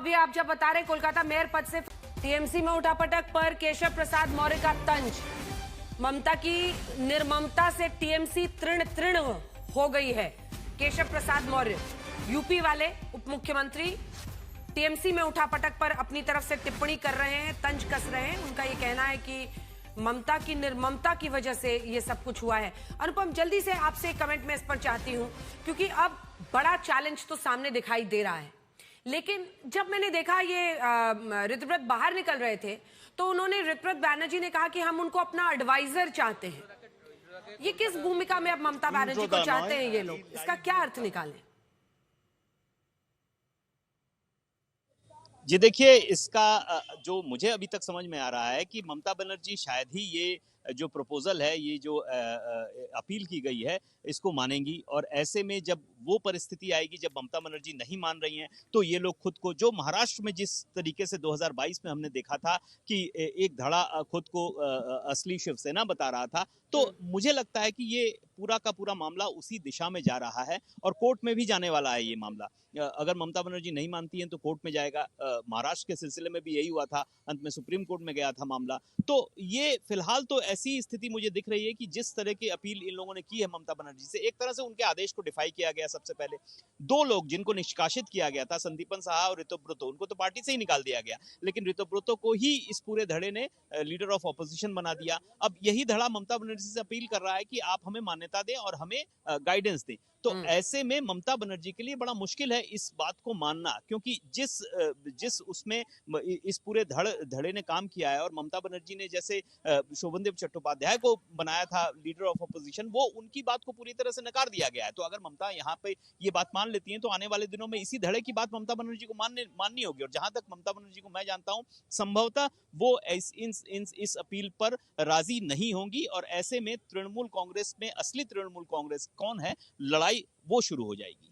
अभी आप जब बता रहे कोलकाता मेयर पद से टीएमसी में उठापटक पर केशव प्रसाद मौर्य का तंज, ममता की निर्ममता से टीएमसी तृण तृण हो गई है। केशव प्रसाद मौर्य यूपी वाले उप मुख्यमंत्री टीएमसी में उठापटक पर अपनी तरफ से टिप्पणी कर रहे हैं, तंज कस रहे हैं। उनका ये कहना है कि ममता की निर्ममता की वजह से ये सब कुछ हुआ है। अनुपम, जल्दी से आपसे कमेंट में इस पर चाहती हूं, क्योंकि अब बड़ा चैलेंज तो सामने दिखाई दे रहा है। लेकिन जब मैंने देखा ये ऋतव्रत बाहर निकल रहे थे तो उन्होंने, ऋतव्रत बैनर्जी ने कहा कि हम उनको अपना एडवाइजर चाहते हैं। ये किस भूमिका में अब ममता बनर्जी को चाहते हैं ये लोग, इसका क्या अर्थ निकालें? जी देखिए, इसका जो मुझे अभी तक समझ में आ रहा है कि ममता बनर्जी शायद ही ये जो प्रपोजल है, ये जो अपील की गई है, इसको मानेंगी। और ऐसे में जब वो परिस्थिति आएगी जब ममता बनर्जी नहीं मान रही हैं, तो ये लोग खुद को, जो महाराष्ट्र में जिस तरीके से 2022 में हमने देखा था कि एक धड़ा खुद को असली शिवसेना बता रहा था, तो मुझे लगता है कि ये पूरा का पूरा मामला उसी दिशा में जा रहा है और कोर्ट में भी जाने वाला है ये मामला। अगर ममता बनर्जी नहीं मानती हैं तो कोर्ट में जाएगा। महाराष्ट्र के सिलसिले में भी यही हुआ था, अंत में सुप्रीम कोर्ट में गया था मामला। तो ये फिलहाल तो ऐसी स्थिति मुझे दिख रही है कि जिस तरह की अपील इन लोगों ने की है ममता बनर्जी से, एक तरह से उनके आदेश को डिफाई किया गया। सबसे पहले दो लोग जिनको निष्कासित किया गया था, संदीपन साहा और ऋतव्रतो, उनको तो पार्टी से ही निकाल दिया गया, लेकिन ऋतव्रतो को ही इस पूरे धड़े ने लीडर ऑफ ऑपोजिशन बना दिया। अब यही धड़ा ममता बनर्जी से अपील कर रहा है कि आप हमें मान्यता दें और हमें गाइडेंस दें। तो ऐसे में ममता बनर्जी के लिए बड़ा मुश्किल है इस बात को मानना, क्योंकि जिस उसमें इस पूरे धड़े ने काम किया है, और ममता बनर्जी ने जैसे शोभनदेव चट्टोपाध्याय को बनाया था लीडर ऑफ ऑपोजिशन, वो उनकी बात को पूरी तरह से नकार दिया गया है। तो अगर ममता यहाँ पे ये बात मान लेती हैं तो आने वाले दिनों में इसी धड़े की बात ममता बनर्जी को माननी होगी। और जहां तक ममता बनर्जी को मैं जानता हूं, संभवतः वो इस अपील पर राजी नहीं होंगी, और ऐसे में तृणमूल कांग्रेस में असली तृणमूल कांग्रेस कौन है, लड़ाई वो शुरू हो जाएगी।